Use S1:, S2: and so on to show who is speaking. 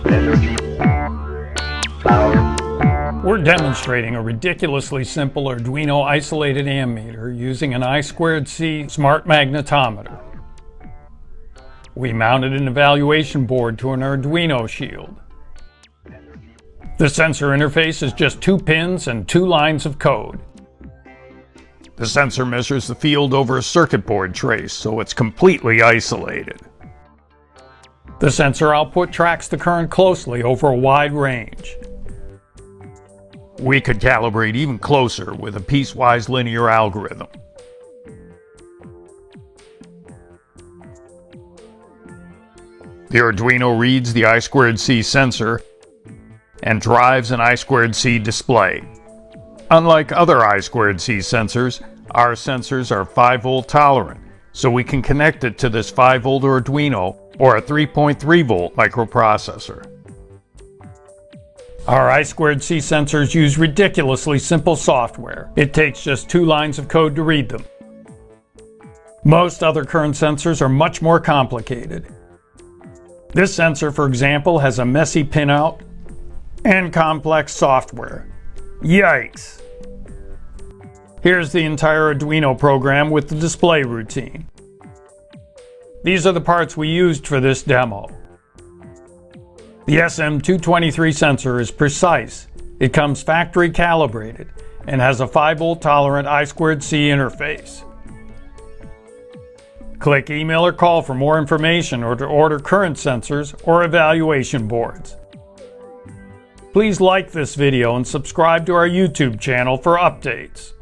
S1: Energy. Power.
S2: We're demonstrating a ridiculously simple Arduino isolated ammeter using an I2C smart magnetometer. We mounted an evaluation board to an Arduino Shield. The sensor interface is just 2 pins and 2 lines of code. The sensor measures the field over a circuit board trace, so it's completely isolated. The sensor output tracks the current closely over a wide range. We could calibrate even closer with a piecewise linear algorithm. The Arduino reads the I2C sensor and drives an I2C display. Unlike other I2C sensors, our sensors are 5-volt tolerant, so we can connect it to this 5-volt Arduino or a 3.3-volt microprocessor. Our I2C sensors use ridiculously simple software. It takes just 2 lines of code to read them. Most other current sensors are much more complicated. This sensor, for example, has a messy pinout and complex software. Yikes! Here's the entire Arduino program with the display routine. These are the parts we used for this demo. The SM223 sensor is precise. It comes factory calibrated and has a 5-volt tolerant I2C interface. Click email or call for more information or to order current sensors or evaluation boards. Please like this video and subscribe to our YouTube channel for updates.